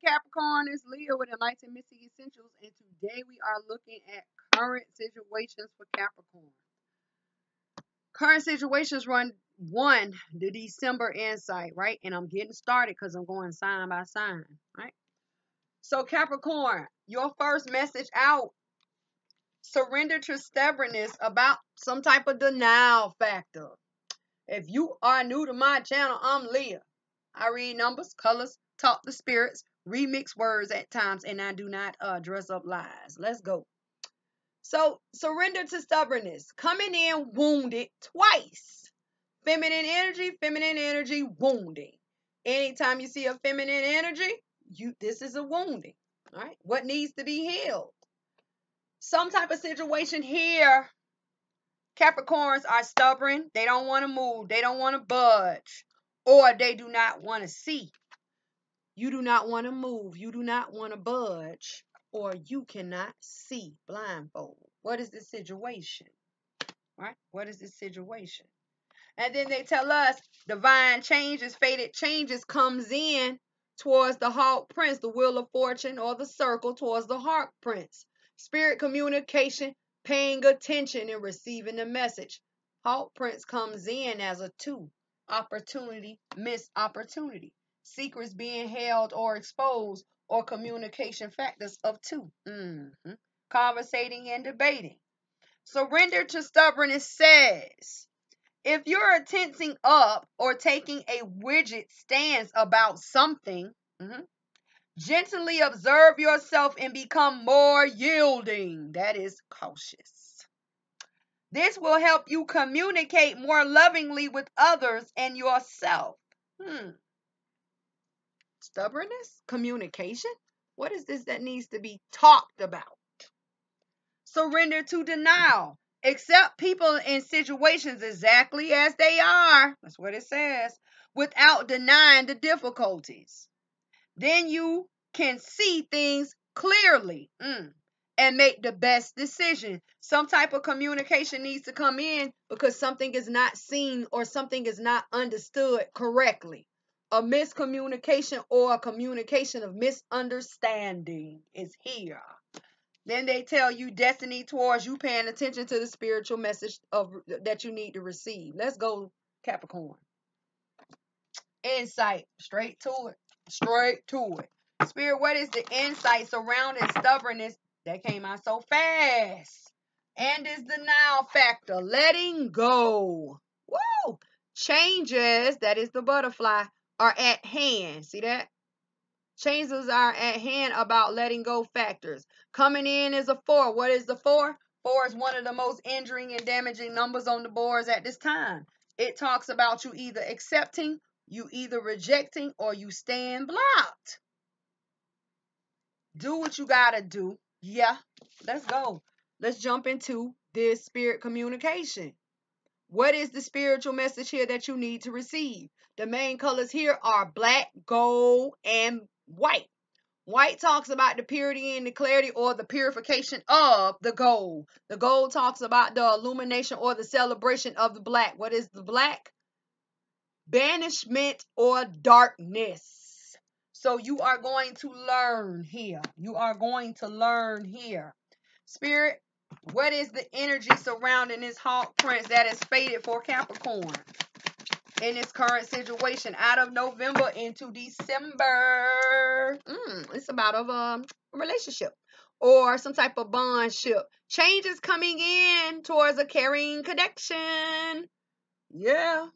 Capricorn, it's Leah with Enlightened Mystic Essentials, and today we are looking at current situations for Capricorn. Current situations run 1, the December insight, right? And I'm getting started because I'm going sign by sign, right? So Capricorn, your first message out, surrender to stubbornness about some type of denial factor. If you are new to my channel, I'm Leah. I read numbers, colors, talk to spirits, remix words at times, and I do not dress up lies. Let's go. So, surrender to stubbornness. Coming in wounded twice. Feminine energy, wounding. Anytime you see a feminine energy, this is a wounding. All right. What needs to be healed? Some type of situation here. Capricorns are stubborn. They don't want to move. They don't want to budge. Or they do not want to see. You do not want to move. You do not want to budge. Or you cannot see blindfold. What is the situation? Right? What is the situation? And then they tell us divine changes, fated changes comes in towards the Hawk Prince, the Wheel of Fortune, or the circle towards the Hawk Prince. Spirit communication, paying attention and receiving the message. Hawk Prince comes in as a 2. Opportunity, missed opportunity. Secrets being held or exposed, or communication factors of 2. Conversating and debating. Surrender to stubbornness says, if you're tensing up or taking a rigid stance about something, gently observe yourself and become more yielding. That is cautious. This will help you communicate more lovingly with others and yourself. Stubbornness? Communication? What is this that needs to be talked about? Surrender to denial. Accept people and situations exactly as they are. That's what it says. Without denying the difficulties. Then you can see things clearly and make the best decision. Some type of communication needs to come in because something is not seen or something is not understood correctly. A miscommunication or a communication of misunderstanding is here. Then they tell you destiny towards you paying attention to the spiritual message that you need to receive. Let's go, Capricorn. Insight. Straight to it. Straight to it. Spirit, what is the insight surrounding stubbornness? That came out so fast. And is denial factor. Letting go. Woo! Changes, that is the butterfly, are at hand. See that? Changes are at hand about letting go factors. Coming in is a 4. What is the 4? 4 is one of the most injuring and damaging numbers on the boards at this time. It talks about you either accepting, you either rejecting, or you staying blocked. Do what you gotta do. Yeah, let's go. Let's jump into this spirit communication. What is the spiritual message here that you need to receive? The main colors here are black, gold, and white. White talks about the purity and the clarity or the purification of the gold. The gold talks about the illumination or the celebration of the black. What is the black? Banishment or darkness. So you are going to learn here. You are going to learn here. Spirit, what is the energy surrounding this Hawk Prince that is fated for Capricorn in this current situation out of November into December? It's about a relationship or some type of bondship. Change is coming in towards a carrying connection. Yeah.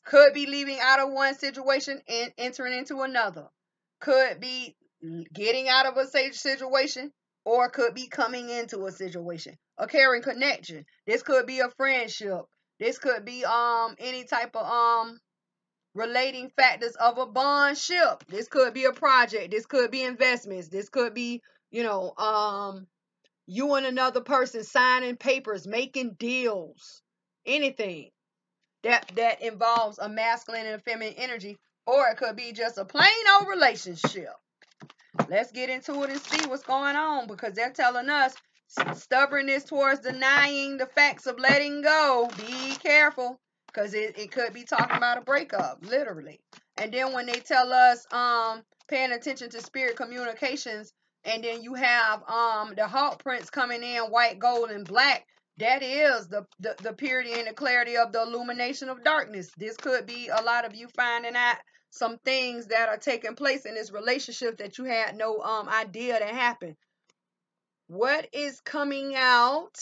Could be leaving out of one situation and entering into another. Could be getting out of a situation, or could be coming into a situation. A caring connection. This could be a friendship. This could be any type of relating factors of a bondship. This could be a project. This could be investments. This could be, you and another person signing papers, making deals, anything that involves a masculine and a feminine energy, or it could be just a plain old relationship. Let's get into it and see what's going on, because they're telling us stubbornness towards denying the facts of letting go. Be careful, because it could be talking about a breakup, literally. And then when they tell us paying attention to spirit communications, and then you have the Hawk Prince coming in white, gold, and black. That is the purity and the clarity of the illumination of darkness. This could be a lot of you finding out some things that are taking place in this relationship that you had no idea that happened. What is coming out?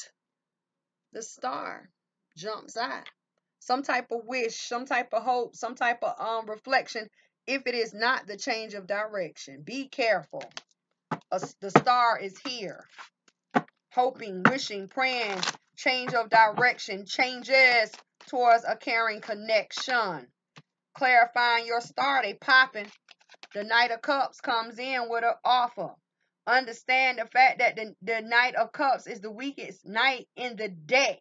The star jumps out. Some type of wish, some type of hope, some type of reflection. If it is not the change of direction, be careful. The star is here. Hoping, wishing, praying, change of direction, changes towards a caring connection. Clarifying your star, they popping. The Knight of Cups comes in with an offer. Understand the fact that the Knight of Cups is the weakest knight in the deck.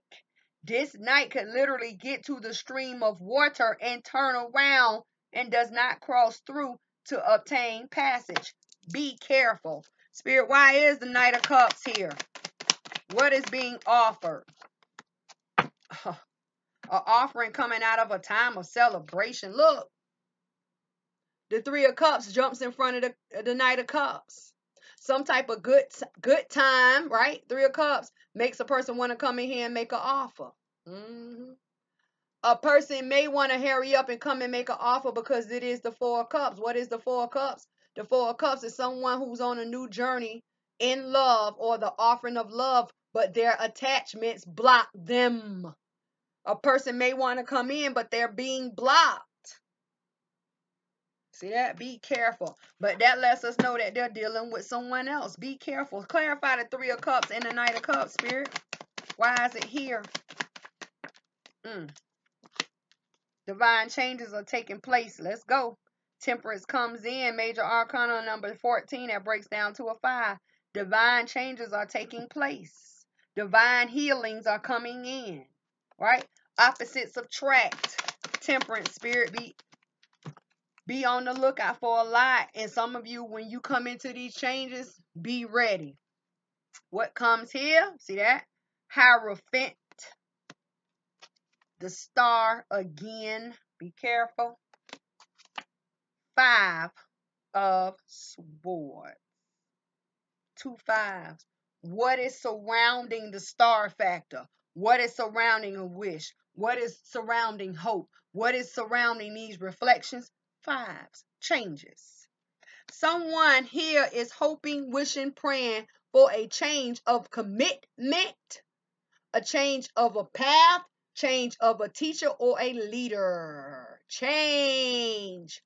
This knight could literally get to the stream of water and turn around and does not cross through to obtain passage. Be careful. Spirit, why is the Knight of Cups here? What is being offered? An offering coming out of a time of celebration. Look, the Three of Cups jumps in front of the Knight of Cups. Some type of good time, right? Three of Cups makes a person want to come in here and make an offer. A person may want to hurry up and come and make an offer because it is the Four of Cups. What is the Four of Cups? The Four of Cups is someone who's on a new journey in love or the offering of love, but their attachments block them. A person may want to come in, but they're being blocked. See that? Be careful. But that lets us know that they're dealing with someone else. Be careful. Clarify the Three of Cups and the Knight of Cups, Spirit. Why is it here? Divine changes are taking place. Let's go. Temperance comes in. Major Arcana number 14. That breaks down to a 5. Divine changes are taking place. Divine healings are coming in. Right? Opposites attract. Temperance, Spirit, be on the lookout for a lot. And some of you, when you come into these changes, be ready. What comes here? See that? Hierophant. The star again. Be careful. 5 of Swords. 2 5s. What is surrounding the star factor? What is surrounding a wish? What is surrounding hope? What is surrounding these reflections? 5s. Changes. Someone here is hoping, wishing, praying for a change of commitment, a change of a path, change of a teacher or a leader. Change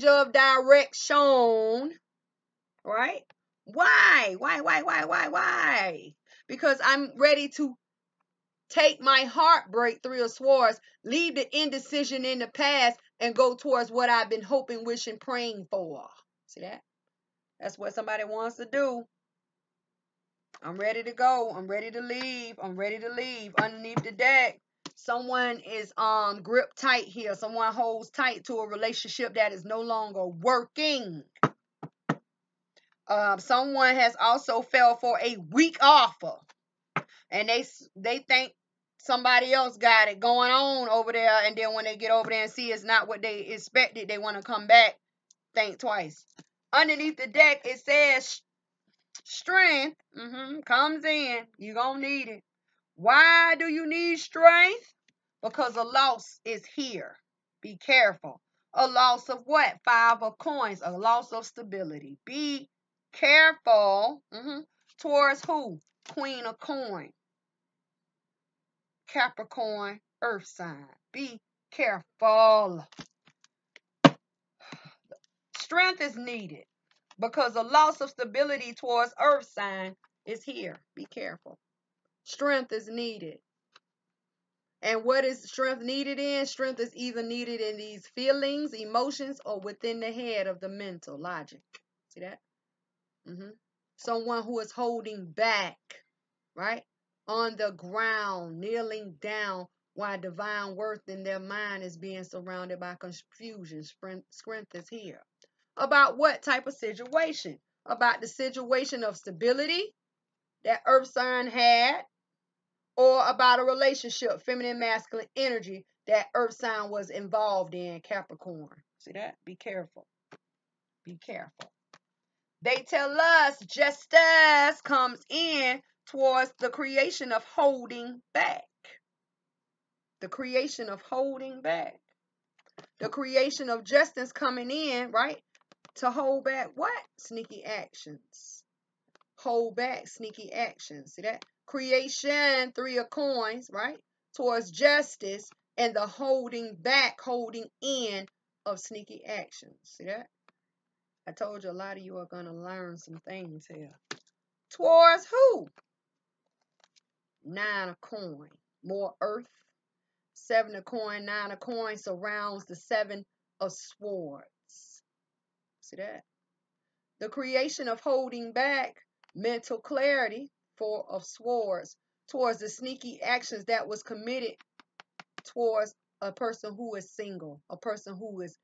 of direction, right? Why? Because I'm ready to take my heartbreak, 3 of Swords, leave the indecision in the past and go towards what I've been hoping, wishing, praying for. See that? That's what somebody wants to do. I'm ready to go. I'm ready to leave. I'm ready to leave. Underneath the deck, someone is gripped tight here. Someone holds tight to a relationship that is no longer working. Someone has also fell for a weak offer, and they think somebody else got it going on over there, and then when they get over there and see it's not what they expected, they want to come back. Think twice. Underneath the deck, it says strength comes in. You're going to need it. Why do you need strength? Because a loss is here. Be careful. A loss of what? 5 of coins. A loss of stability. Be careful. Towards who? Queen of coin. Capricorn, earth sign. Be careful. Strength is needed because a loss of stability towards earth sign is here. Be careful. Strength is needed. And what is strength needed in? Strength is either needed in these feelings, emotions, or within the head of the mental logic. See that? Someone who is holding back, right? On the ground, kneeling down while divine worth in their mind is being surrounded by confusion. Strength is here. About what type of situation? About the situation of stability that earth sign had, or about a relationship, feminine, masculine energy that earth sign was involved in, Capricorn. See that? Be careful. Be careful. They tell us justice comes in towards the creation of holding back. The creation of holding back. The creation of justice coming in, right? To hold back what? Sneaky actions. Hold back sneaky actions. See that? Creation, 3 of coins, right? Towards justice and the holding back, holding in of sneaky actions. See that? I told you a lot of you are going to learn some things here. Towards who? 9 of coin. More earth. 7 of coin, 9 of coin surrounds the 7 of swords. See that? The creation of holding back, mental clarity, 4 of swords, towards the sneaky actions that was committed towards a person who is single, a person who is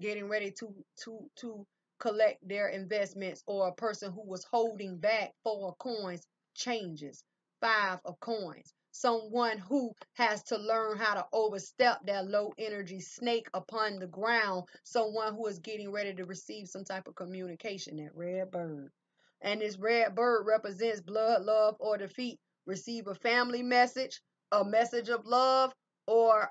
getting ready to collect their investments, or a person who was holding back 4 of coins, changes, 5 of coins. Someone who has to learn how to overstep that low energy snake upon the ground. Someone who is getting ready to receive some type of communication, that red bird. And this red bird represents blood, love, or defeat. Receive a family message, a message of love, or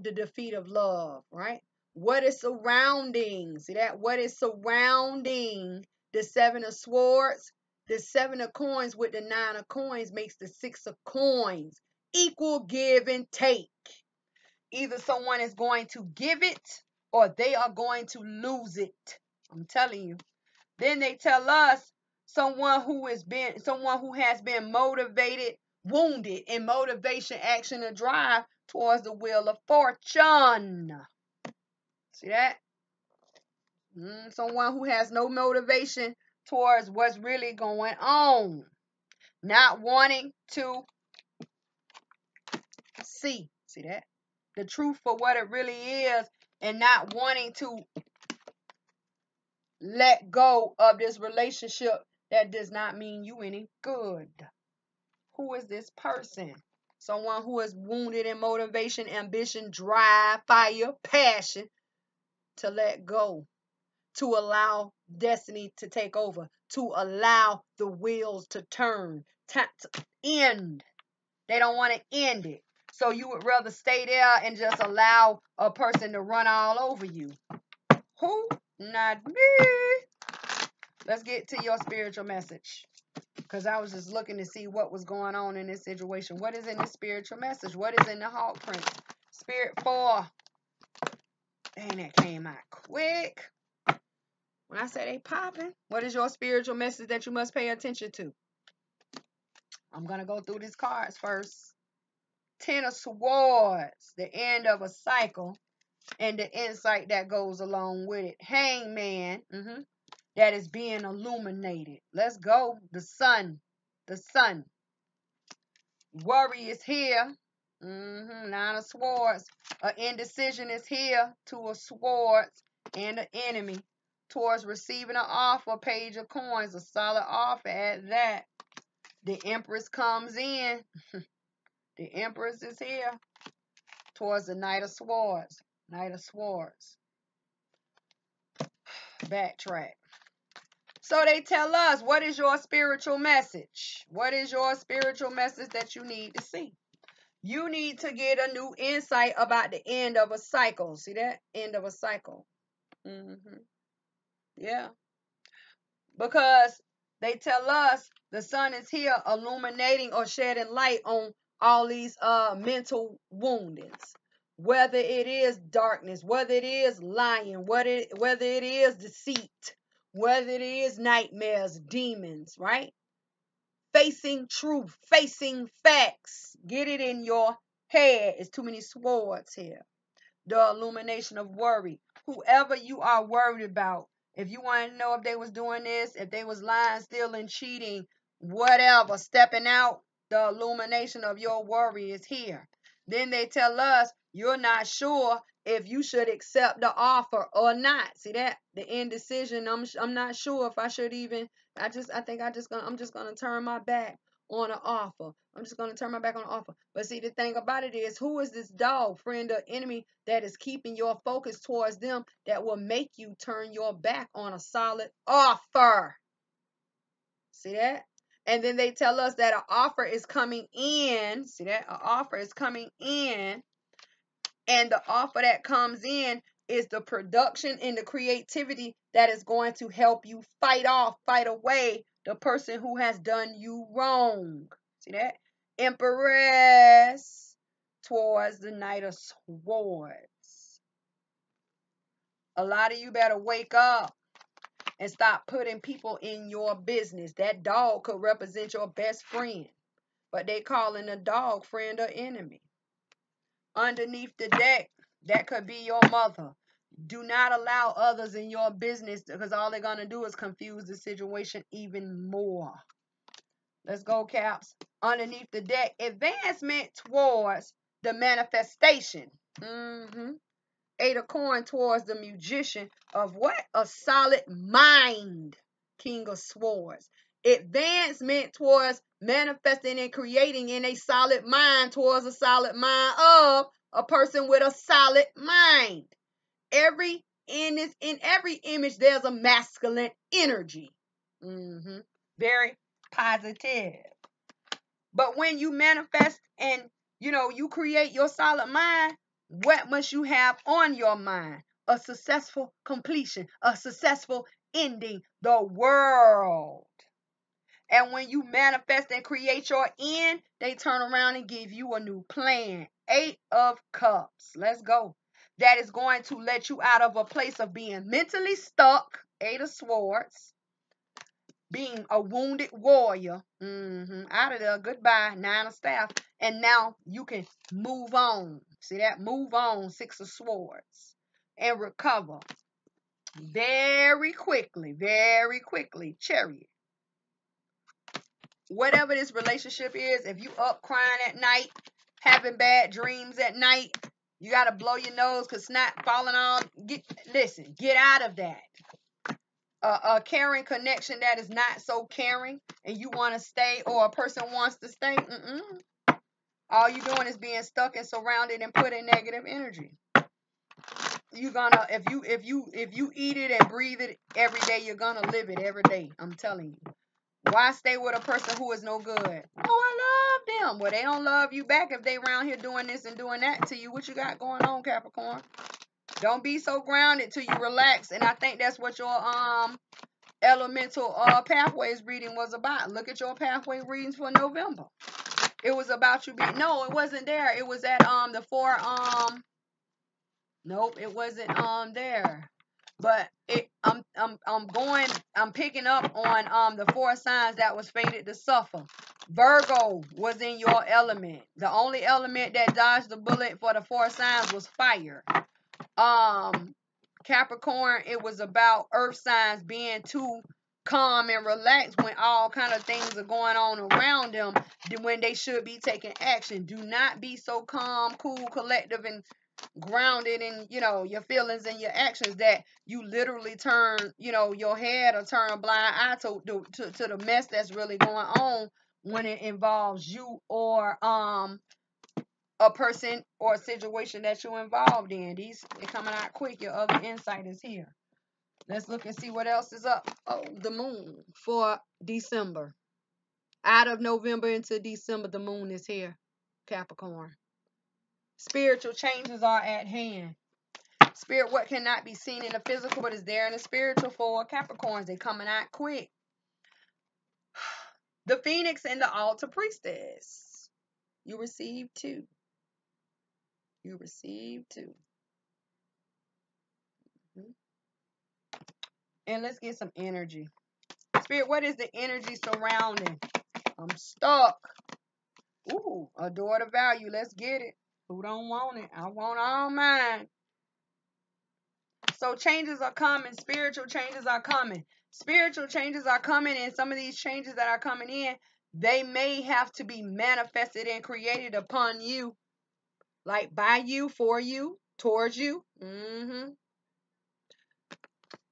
the defeat of love, right? What is surrounding? See that? What is surrounding the 7 of swords? The 7 of coins with the 9 of coins makes the 6 of coins. Equal give and take. Either someone is going to give it or they are going to lose it. I'm telling you. Then they tell us someone who has been motivated, wounded in motivation, action, or drive towards the wheel of fortune. See that? Someone who has no motivation towards what's really going on. Not wanting to see that? The truth for what it really is, and not wanting to let go of this relationship that does not mean you any good. Who is this person? Someone who is wounded in motivation, ambition, drive, fire, passion, to let go, to allow destiny to take over, to allow the wheels to turn, to end. They don't want to end it. So you would rather stay there and just allow a person to run all over you. Who? Not me. Let's get to your spiritual message. Because I was just looking to see what was going on in this situation. What is in the spiritual message? What is in the heart print? Spirit 4. Dang, that came out quick. When I say they popping, what is your spiritual message that you must pay attention to? I'm going to go through these cards first. 10 of Swords, the end of a cycle, and the insight that goes along with it. Hangman, that is being illuminated. Let's go. The sun. The sun. Worry is here. 9 of Swords. An indecision is here. 2 of Swords. And the enemy. Towards receiving an offer. Page of Coins. A solid offer at that. The Empress comes in. The Empress is here. Towards the Knight of Swords. Knight of Swords. Backtrack. So they tell us, what is your spiritual message? What is your spiritual message that you need to see? You need to get a new insight about the end of a cycle. See that? End of a cycle. Yeah. Because they tell us the sun is here illuminating or shedding light on all these mental woundings. Whether it is darkness, whether it is lying, whether it is deceit, whether it is nightmares, demons, right? Facing truth, facing facts. Get it in your head. It's too many swords here. The illumination of worry. Whoever you are worried about, if you want to know if they was doing this, if they was lying, stealing, cheating, whatever, stepping out, the illumination of your worry is here. Then they tell us you're not sure if you should accept the offer or not. See that? The indecision. I'm not sure if I should even. I'm just gonna turn my back, on an offer. I'm just going to turn my back on the offer. But see, the thing about it is, who is this dog, friend or enemy, that is keeping your focus towards them, that will make you turn your back on a solid offer? See that? And then they tell us that an offer is coming in. See that? An offer is coming in. And the offer that comes in is the production and the creativity that is going to help you fight away the person who has done you wrong. See that? Empress towards the Knight of Swords. A lot of you better wake up and stop putting people in your business. That dog could represent your best friend, but they calling the dog friend or enemy. Underneath the deck, that could be your mother. Do not allow others in your business, because all they're going to do is confuse the situation even more. Let's go, Caps. Underneath the deck, advancement towards the manifestation. Eight of Coins towards the magician of what? A solid mind. King of Swords. Advancement towards manifesting and creating in a solid mind, towards a solid mind of a person with a solid mind. In every image, there's a masculine energy. Very positive. But when you manifest and you create your solid mind, what must you have on your mind? A successful completion, a successful ending, the world. And when you manifest and create your end, they turn around and give you a new plan. 8 of Cups. Let's go. That is going to let you out of a place of being mentally stuck. 8 of Swords. Being a wounded warrior. Out of there. Goodbye. 9 of Staff. And now you can move on. See that? Move on. 6 of Swords. And recover. Very quickly. Very quickly. Chariot. Whatever this relationship is, if you up crying at night, having bad dreams at night, you got to blow your nose because snot falling on. Listen, get out of that. A caring connection that is not so caring, and you want to stay, or a person wants to stay, all you doing is being stuck and surrounded and put in negative energy. You're gonna, if you eat it and breathe it every day, you're gonna live it every day. I'm telling you. Why stay with a person who is no good? Oh, I love them. Well, they don't love you back if they around here doing this and doing that to you. What you got going on, Capricorn? Don't be so grounded till you relax. And I think that's what your elemental pathways reading was about. Look at your pathway readings for November. It was about you being, no, it wasn't there. It was at the 4 nope, it wasn't there. But I'm picking up on the 4 signs that was fated to suffer. Virgo was in your element. The only element that dodged the bullet for the 4 signs was fire. Capricorn, it was about earth signs being too calm and relaxed when all kind of things are going on around them, when they should be taking action. Do not be so calm, cool, collective, and grounded in your feelings and your actions that you literally turn your head or turn a blind eye to the mess that's really going on when it involves you or a person or a situation that you're involved in. They're coming out quick. Your other insight is here. Let's look and see what else is up. Oh, the moon for December. Out of November into December, the moon is here, Capricorn. Spiritual changes are at hand. Spirit, what cannot be seen in the physical, but is there in the spiritual for Capricorns. They coming out quick. The Phoenix and the Altar Priestess. You receive 2. You receive 2. And let's get some energy. Spirit, what is the energy surrounding? I'm stuck. Ooh, adore the value. Let's get it. Who don't want it? I want all mine. So changes are coming. Spiritual changes are coming. Spiritual changes are coming, and some of these changes that are coming in, they may have to be manifested and created upon you, like by you, for you, towards you.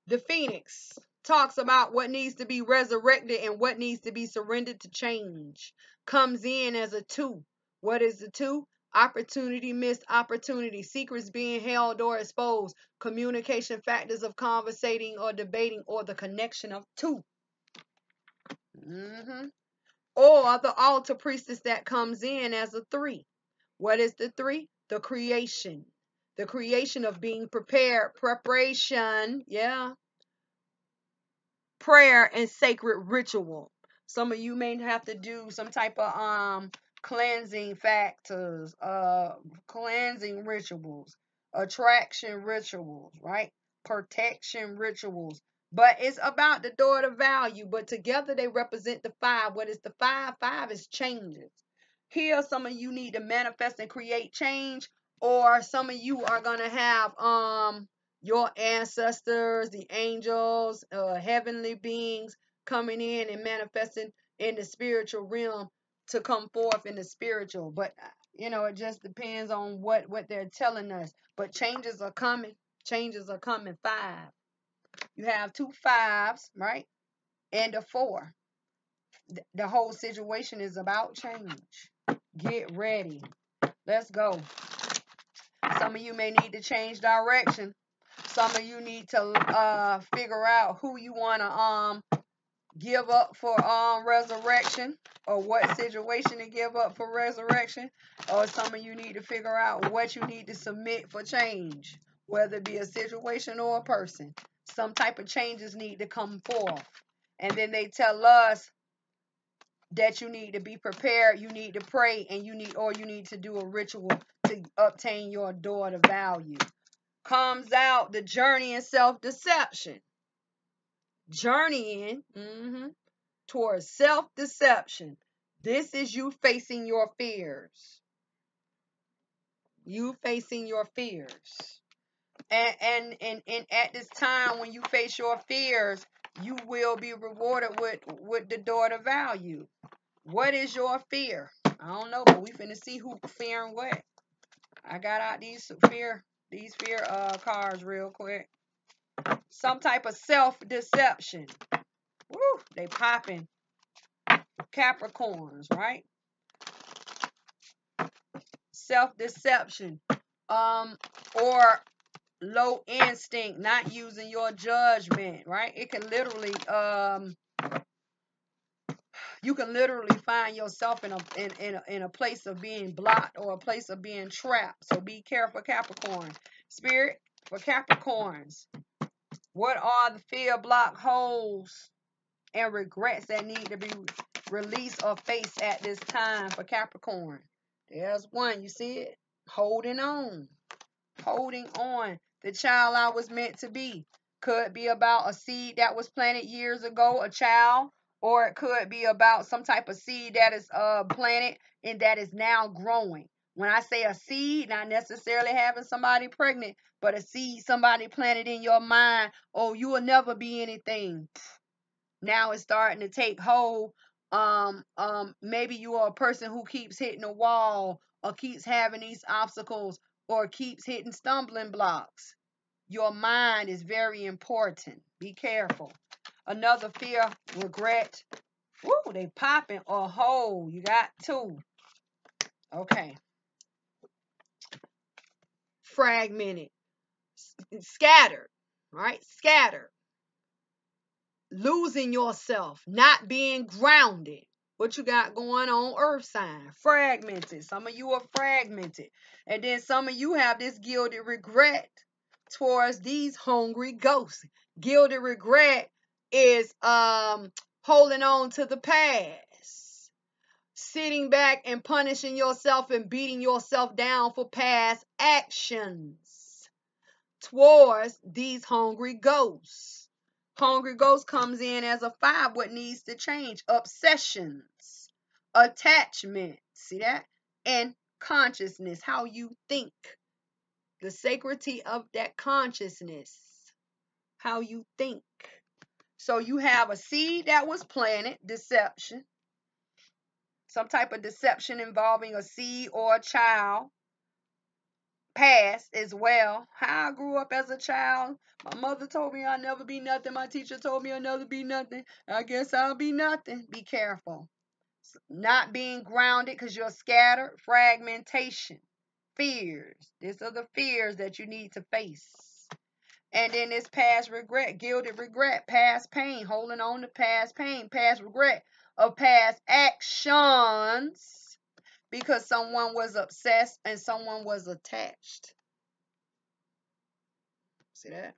The Phoenix talks about what needs to be resurrected and what needs to be surrendered to change. Comes in as a 2. What is the 2? Opportunity, missed opportunity, secrets being held or exposed, communication factors of conversating or debating, or the connection of 2. Or the altar priestess that comes in as a 3. What is the 3? The creation. The creation of being prepared, preparation, prayer and sacred ritual. Some of you may have to do some type of cleansing factors, cleansing rituals, attraction rituals, right? Protection rituals. But it's about the daughter value. But together they represent the 5. What is the 5? 5 is changes. Here, some of you need to manifest and create change, or some of you are gonna have your ancestors, the angels, heavenly beings coming in and manifesting in the spiritual realm to come forth in the spiritual. But it just depends on what they're telling us. But changes are coming. Changes are coming. 5. You have 2 5s, right? And a 4. The whole situation is about change. Get ready. Let's go. Some of you may need to change direction. Some of you need to figure out who you want to give up for resurrection, or what situation to give up for resurrection. Or some of you need to figure out what you need to submit for change, whether it be a situation or a person. Some type of changes need to come forth. And then they tell us that you need to be prepared, you need to pray, and you need to do a ritual to obtain your daughter value. Comes out the journey in self-deception. Journeying towards self-deception. This is you facing your fears. You facing your fears. And at this time when you face your fears, you will be rewarded with the daughter value. What is your fear? I don't know, but we finna see who fearing what. I got out these fear cards real quick. Some type of self-deception. Woo, they popping. Capricorns, right? Self-deception. Or low instinct, not using your judgment, right? It can literally you can literally find yourself in a place of being blocked or a place of being trapped. So be careful, Capricorn. Spirit, for Capricorns, what are the fear block holes and regrets that need to be released or faced at this time for Capricorn? There's one, you see it? Holding on. Holding on. The child I was meant to be. Could be about a seed that was planted years ago, a child, or it could be about some type of seed that is planted and that is now growing. When I say a seed, not necessarily having somebody pregnant, but a seed somebody planted in your mind, oh, you will never be anything. Now it's starting to take hold. Maybe you are a person who keeps hitting a wall or keeps having these obstacles or keeps hitting stumbling blocks. Your mind is very important. Be careful. Another fear, regret. Woo, they popping or hold. You got 2. Okay. Fragmented. Scattered. Right? Scattered. Losing yourself. Not being grounded. What you got going on, earth sign? Fragmented. Some of you are fragmented. And then some of you have this guilty regret towards these hungry ghosts. Guilty regret is holding on to the past. Sitting back and punishing yourself and beating yourself down for past actions towards these hungry ghosts. Hungry ghost comes in as a 5. What needs to change? Obsessions, attachment, see that? And consciousness, how you think. The sacredity of that consciousness, how you think. So you have a seed that was planted, deception. Some type of deception involving a seed or a child. past as well. How I grew up as a child. My mother told me I'll never be nothing. My teacher told me I'll never be nothing. I guess I'll be nothing. Be careful. Not being grounded because you're scattered. Fragmentation. Fears. These are the fears that you need to face. And then this past regret, gilded regret, past pain, holding on to past pain, past regret of past actions because someone was obsessed and someone was attached. See that?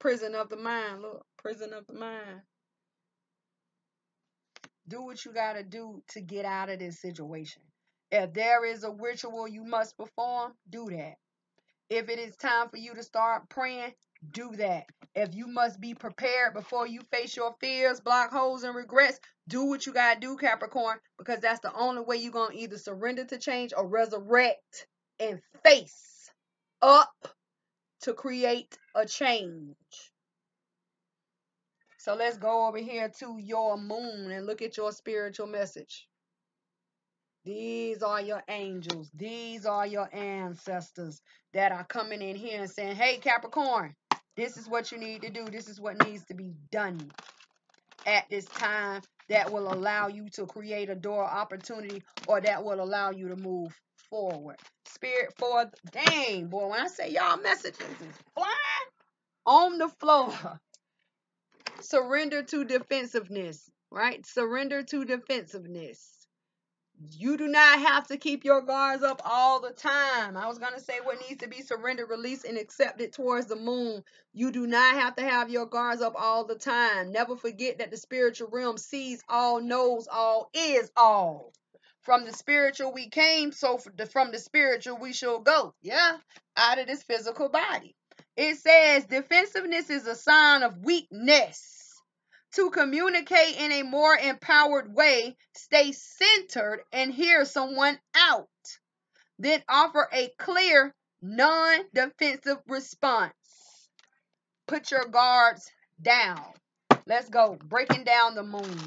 Prison of the mind. Look, prison of the mind. Do what you got to do to get out of this situation. If there is a ritual you must perform, do that. If it is time for you to start praying, do that. If you must be prepared before you face your fears, block holes, and regrets, do what you got to do, Capricorn, because that's the only way you're going to either surrender to change or resurrect and face up to create a change. So let's go over here to your moon and look at your spiritual message. These are your angels. These are your ancestors that are coming in here and saying, hey, Capricorn, this is what you need to do. This is what needs to be done at this time that will allow you to create a door opportunity or that will allow you to move forward. Spirit for, dang, boy, when I say y'all messages is flying on the floor. Surrender to defensiveness, right? Surrender to defensiveness. You do not have to keep your guards up all the time. I was going to say what needs to be surrendered, released, and accepted towards the moon. You do not have to have your guards up all the time. Never forget that the spiritual realm sees all, knows all, is all. From the spiritual we came, so from the spiritual we shall go. Yeah, out of this physical body. It says defensiveness is a sign of weakness. To communicate in a more empowered way, stay centered and hear someone out. Then offer a clear, non-defensive response. Put your guards down. Let's go. Breaking down the moon.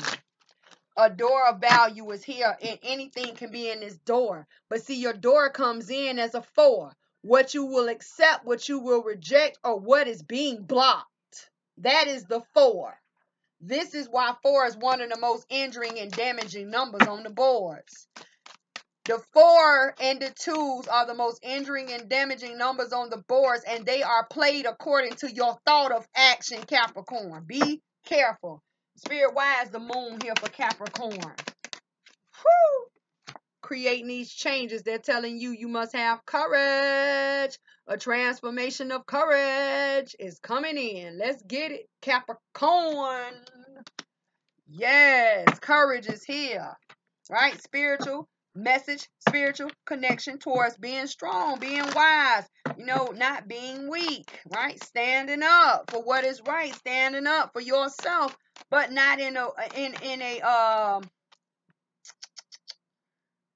A door of value is here, and anything can be in this door. But see, your door comes in as a 4. What you will accept, what you will reject, or what is being blocked. That is the 4. This is why 4 is one of the most injuring and damaging numbers on the boards. The 4 and the 2s are the most injuring and damaging numbers on the boards, and they are played according to your thought of action, Capricorn. Be careful. Spirit, why is the moon here for Capricorn? Whew. Creating these changes, they're telling you you must have courage. A transformation of courage is coming in. Let's get it, Capricorn. Yes, courage is here, right? Spiritual message, spiritual connection towards being strong, being wise, not being weak, right? Standing up for what is right, standing up for yourself, but not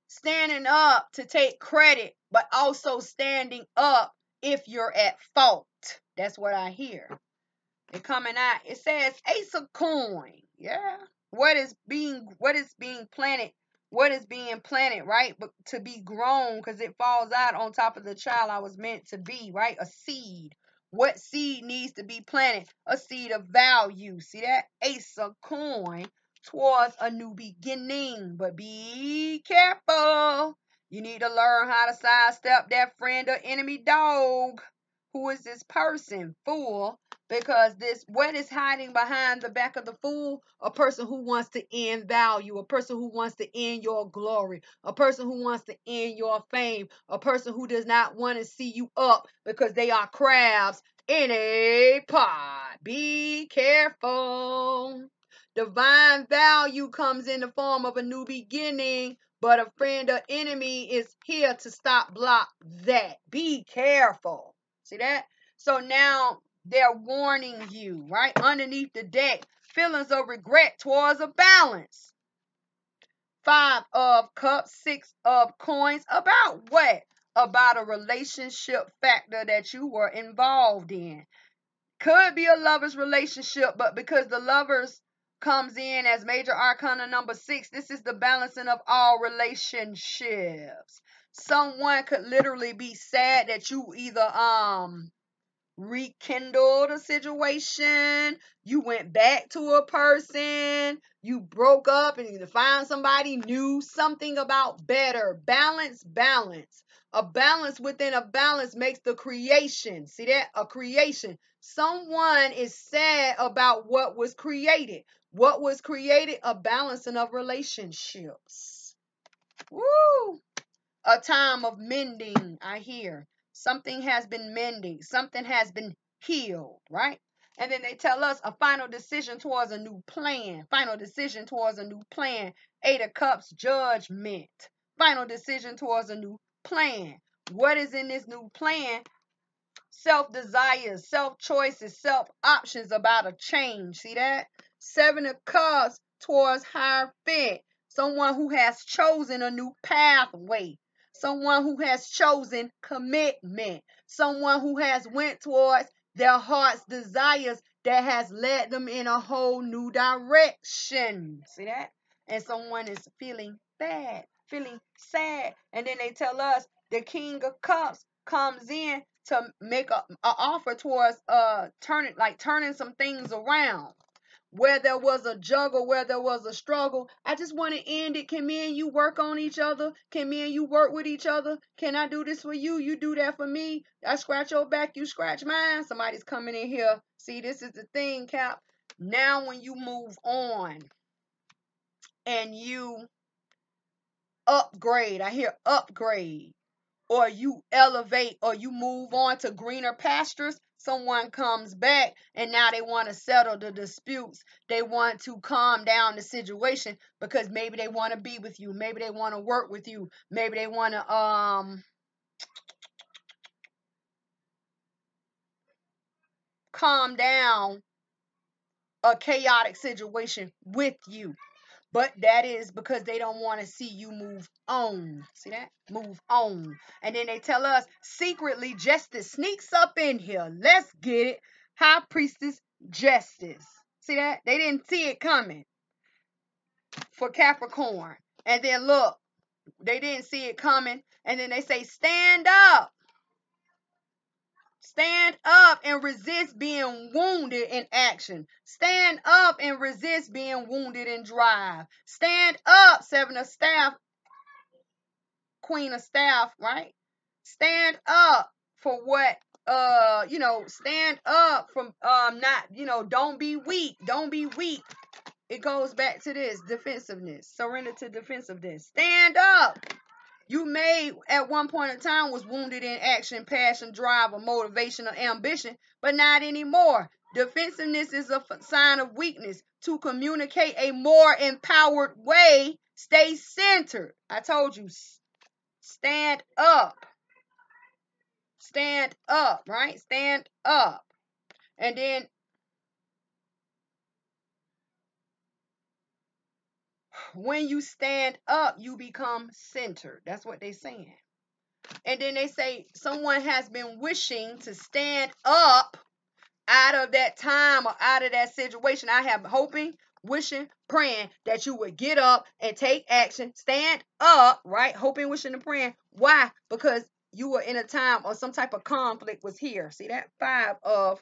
standing up to take credit, but also standing up if you're at fault. That's what I hear. They're coming out. It says Ace of Coin. Yeah. What is being planted? What is being planted, right? But to be grown, because it falls out on top of the child I was meant to be, right? A seed. What seed needs to be planted? A seed of value. See that? Ace of Coin towards a new beginning. But be careful. You need to learn how to sidestep that friend or enemy dog. Who is this person? Fool. Because what is hiding behind the back of the fool? A person who wants to end value, a person who wants to end your glory, a person who wants to end your fame, a person who does not want to see you up because they are crabs in a pot. Be careful. Divine value comes in the form of a new beginning, but a friend or enemy is here to block that. Be careful. See that? So now they're warning you, right? Underneath the deck, feelings of regret towards a balance. 5 of Cups, 6 of Coins. About what? About a relationship factor that you were involved in. Could be a lover's relationship, but because the lovers comes in as major arcana number 6, this is the balancing of all relationships. Someone could literally be sad that you either rekindled a situation, you went back to a person, you broke up and you found somebody new, something about better. Balance, balance. A balance within a balance makes the creation. See that? A creation. Someone is sad about what was created. What was created? A balancing of relationships. Woo! A time of mending, I hear. Something has been mending. Something has been healed, right? And then they tell us a final decision towards a new plan. Final decision towards a new plan. 8 of Cups, judgment. Final decision towards a new plan. What is in this new plan? Self-desires, self-choices, self-options about a change. See that? 7 of Cups towards higher fit. Someone who has chosen a new pathway. Someone who has chosen commitment. Someone who has went towards their heart's desires that has led them in a whole new direction. See that? And someone is feeling bad, feeling sad. And then they tell us the King of Cups comes in to make a offer towards turning some things around. Where there was a juggle, where there was a struggle, I just want to end it. Can me and you work on each other? Can me and you work with each other? Can I do this for you? You do that for me. I scratch your back, you scratch mine. Somebody's coming in here. See, this is the thing, Cap. Now when you move on and you upgrade, I hear upgrade, or you elevate, or you move on to greener pastures, someone comes back and now they want to settle the disputes. They want to calm down the situation because maybe they want to be with you. Maybe they want to work with you. Maybe they want to calm down a chaotic situation with you. But that is because they don't want to see you move on. See that? Move on. And then they tell us secretly justice sneaks up in here. Let's get it. High Priestess Justice. See that? They didn't see it coming for Capricorn. And then look, they didn't see it coming. And then they say, stand up. Stand up and resist being wounded in action. Stand up and resist being wounded in drive. Stand up, 7 of Staff, Queen of Staff, right? Stand up for what, stand up from, don't be weak. Don't be weak. It goes back to this, defensiveness. Surrender to defensiveness. Stand up. You may, at one point in time, was wounded in action, passion, drive, or motivation, or ambition, but not anymore. Defensiveness is a sign of weakness. To communicate a more empowered way, stay centered. I told you, stand up. Stand up, right? Stand up. And then when you stand up, you become centered. That's what they're saying. And then they say someone has been wishing to stand up out of that time or out of that situation. I have hoping, wishing, praying that you would get up and take action. Stand up, right? Hoping, wishing, and praying. Why? Because you were in a time or some type of conflict was here. See that? 5 of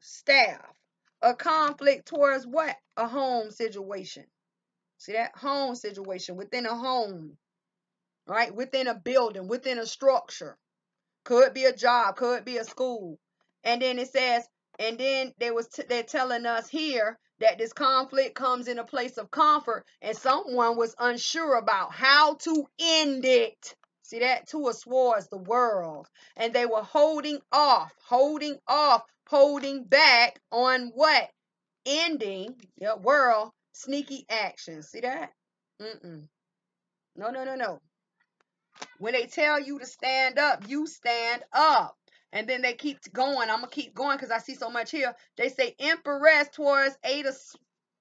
Staff. A conflict towards what? A home situation. See that? Home situation within a home, right? Within a building, within a structure. Could be a job, could be a school. And then it says, and then they're telling us here that this conflict comes in a place of comfort, and someone was unsure about how to end it. See that? 2 of Swords, the world. And they were holding back on what? Ending, world, sneaky actions. See that? No. When they tell you to stand up, you stand up. And then they keep going. I'm going to keep going because I see so much here. They say Empress towards 8 of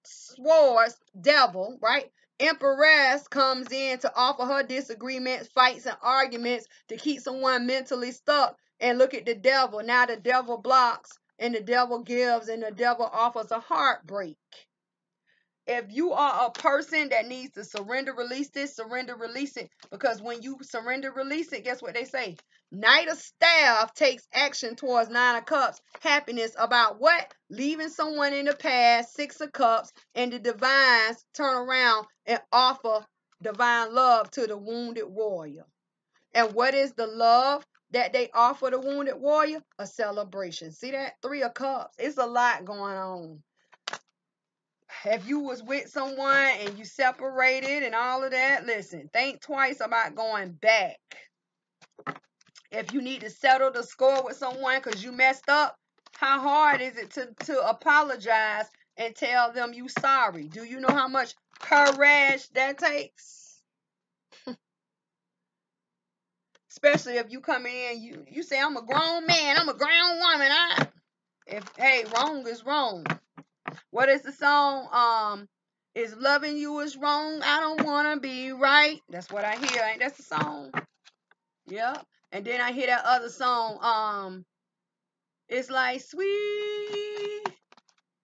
Swords, devil, right? Empress comes in to offer her disagreements, fights, and arguments to keep someone mentally stuck. And look at the devil. Now the devil blocks, and the devil gives, and the devil offers a heartbreak. If you are a person that needs to surrender, release this, surrender, release it. Because when you surrender, release it, guess what they say? Knight of Staff takes action towards Nine of Cups. Happiness about what? Leaving someone in the past. Six of Cups. And the divines turn around and offer divine love to the wounded warrior. And what is the love that they offer the wounded warrior? A celebration. See that? Three of Cups. It's a lot going on. If you was with someone and you separated and all of that, listen, think twice about going back. If you need to settle the score with someone because you messed up, how hard is it to apologize and tell them you sorry? Do you know how much courage that takes? Especially if you come in, you say, I'm a grown man, I'm a grown woman. Hey, wrong is wrong. What is the song? Is loving you is wrong. I don't wanna be right. That's what I hear. Ain't that the song? Yeah. And then I hear that other song. It's like sweet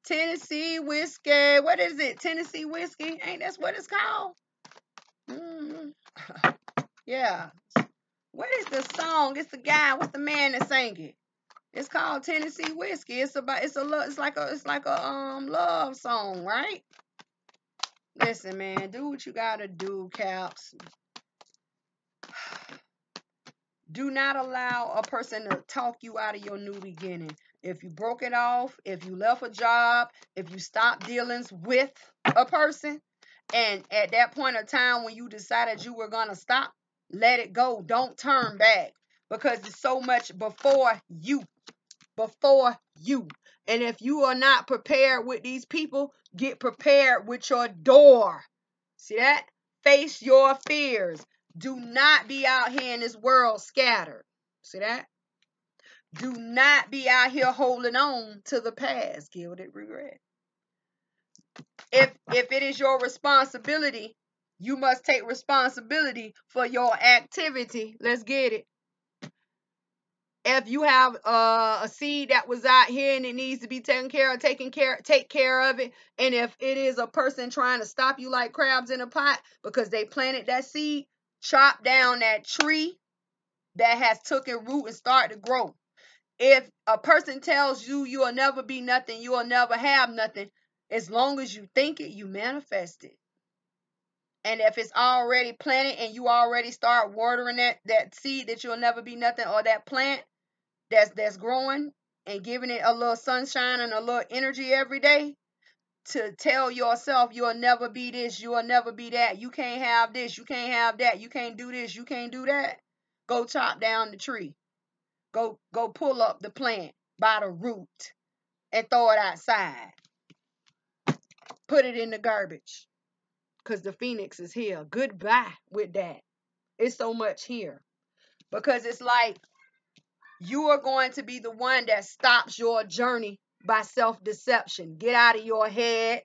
Tennessee whiskey. What is it? Tennessee whiskey? Ain't that's what it's called? Yeah. What is the song? It's the guy. What's the man that sang it? It's called Tennessee whiskey. It's like a love song, right? Listen, man, do what you gotta do, Caps. Do not allow a person to talk you out of your new beginning. If you broke it off, if you left a job, if you stopped dealings with a person, and at that point of time when you decided you were gonna stop, let it go. Don't turn back because it's so much before you. Before you. And if you are not prepared with these people, get prepared with your door. See that? Face your fears. Do not be out here in this world scattered. See that? Do not be out here holding on to the past. Gilded regret. If it is your responsibility, you must take responsibility for your activity. Let's get it. If you have a seed that was out here and it needs to be taken care of, take care of it. And if it is a person trying to stop you like crabs in a pot because they planted that seed, chop down that tree that has taken root and start to grow. If a person tells you you'll never be nothing, you'll never have nothing, as long as you think it, you manifest it. And if it's already planted and you already start watering that seed that you'll never be nothing, or that plant that's growing and giving it a little sunshine and a little energy every day, to tell yourself you'll never be this, you'll never be that, you can't have this, you can't have that, you can't do this, you can't do that. Go chop down the tree. Go pull up the plant by the root and throw it outside. Put it in the garbage. Because the phoenix is here. Goodbye with that. It's so much here. Because it's like you are going to be the one that stops your journey by self-deception. Get out of your head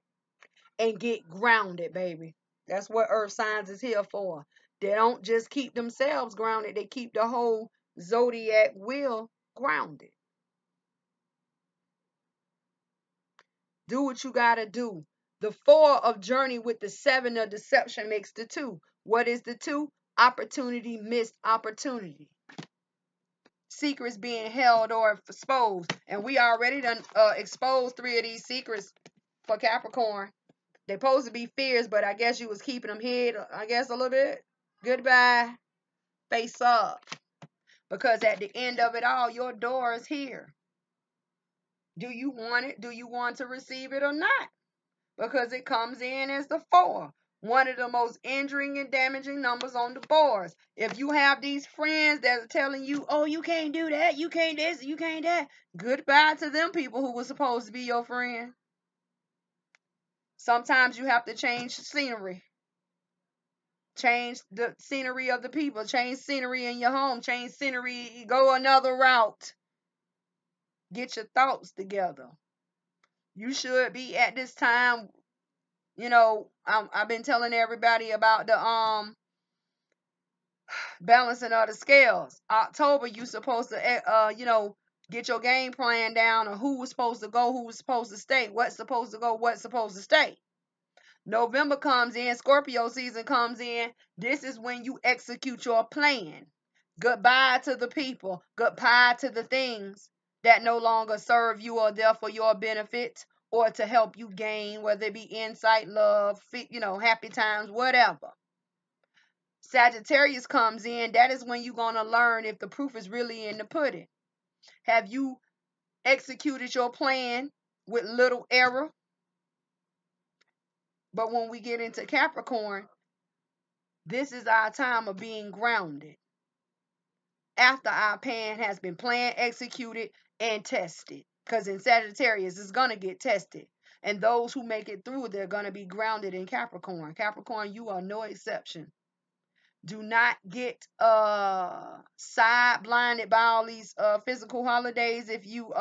and get grounded, baby. That's what earth signs is here for. They don't just keep themselves grounded. They keep the whole zodiac wheel grounded. Do what you got to do. The 4 of journey with the 7 of deception makes the 2. What is the 2? Opportunity, missed opportunity. Secrets being held or exposed. And we already done exposed 3 of these secrets for Capricorn. They're supposed to be fears, but I guess you was keeping them hid, I guess, a little bit. Goodbye. Face up. Because at the end of it all, your door is here. Do you want it? Do you want to receive it or not? Because it comes in as the 4. One of the most injuring and damaging numbers on the boards. If you have these friends that are telling you, oh, you can't do that, you can't this, you can't that, goodbye to them people who were supposed to be your friend. Sometimes you have to change scenery. Change the scenery of the people. Change scenery in your home. Change scenery. Go another route. Get your thoughts together. You should be at this time. You know, I've been telling everybody about the balancing of the scales. October, you supposed to get your game plan down, or who was supposed to go, who was supposed to stay, what's supposed to go, what's supposed to stay. November comes in, Scorpio season comes in. This is when you execute your plan. Goodbye to the people. Goodbye to the things that no longer serve you or there for your benefit or to help you gain, whether it be insight, love, happy times, whatever. Sagittarius comes in. That is when you're going to learn if the proof is really in the pudding. Have you executed your plan with little error? But when we get into Capricorn, this is our time of being grounded after our plan has been planned, executed, and tested. Because in Sagittarius, it's going to get tested. And those who make it through, they're going to be grounded in Capricorn. Capricorn, you are no exception. Do not get side blinded by all these physical holidays if you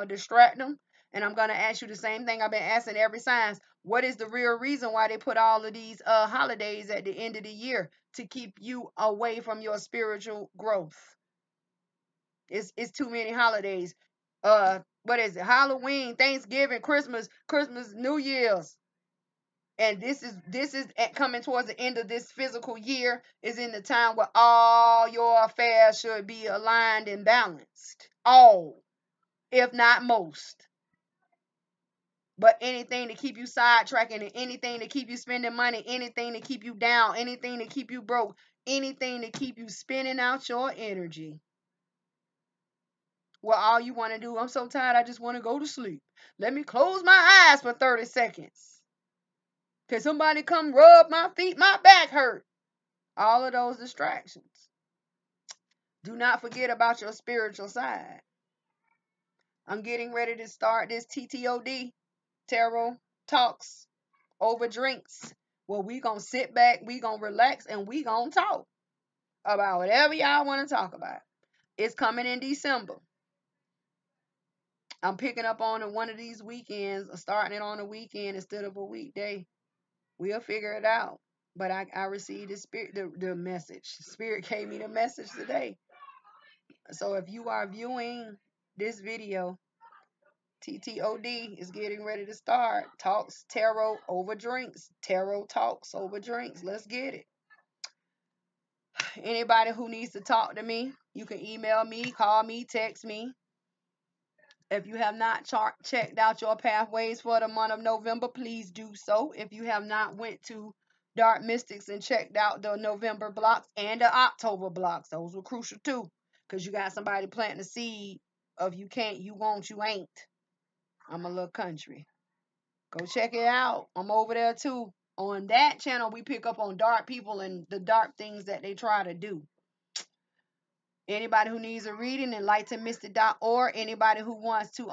distract them. And I'm going to ask you the same thing I've been asking every signs. What is the real reason why they put all of these holidays at the end of the year? To keep you away from your spiritual growth. It's too many holidays. What is it? Halloween, Thanksgiving, Christmas, New Year's. And this is coming towards the end of this physical year, is in the time where all your affairs should be aligned and balanced. All, if not most. But anything to keep you sidetracking and anything to keep you spending money, anything to keep you down, anything to keep you broke, anything to keep you spinning out your energy. Well, all you want to do, I'm so tired, I just want to go to sleep. Let me close my eyes for 30 seconds. Can somebody come rub my feet? My back hurt. All of those distractions. Do not forget about your spiritual side. I'm getting ready to start this TTOD, Tarot Talks Over Drinks. Well, we going to sit back, we going to relax, and we going to talk about whatever y'all want to talk about. It's coming in December. I'm picking up on one of these weekends, starting it on a weekend instead of a weekday. We'll figure it out. But I received the message. Spirit gave me the message today. So if you are viewing this video, TTOD is getting ready to start. Talks Tarot Over Drinks. Tarot Talks Over Drinks. Let's get it. Anybody who needs to talk to me, you can email me, call me, text me. If you have not checked out your pathways for the month of November, please do so. If you have not went to Dark Mystics and checked out the November blocks and the October blocks, those were crucial too. Because you got somebody planting a seed of you can't, you won't, you ain't. I'm a little country. Go check it out. I'm over there too. On that channel, we pick up on dark people and the dark things that they try to do. Anybody who needs a reading, enlightenedmystic.org. Anybody who wants to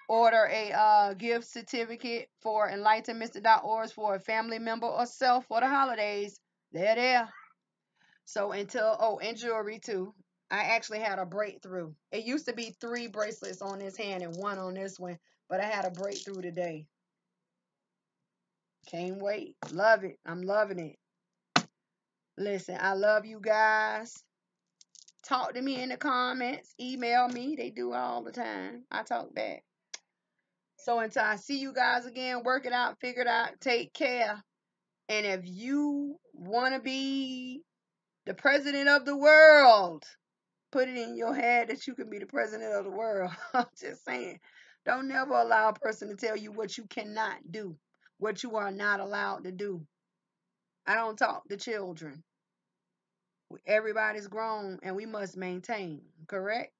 order a gift certificate for enlightenedmystic.org for a family member or self for the holidays, they're there. So and jewelry too. I actually had a breakthrough. It used to be 3 bracelets on this hand and 1 on this one, but I had a breakthrough today. Can't wait. Love it. I'm loving it. Listen, I love you guys. Talk to me in the comments. Email me. They do all the time. I talk back. So until I see you guys again, work it out, figure it out, take care. And if you want to be the president of the world, put it in your head that you can be the president of the world. I'm just saying. Don't never allow a person to tell you what you cannot do, what you are not allowed to do. I don't talk to children. Everybody's grown and we must maintain, correct?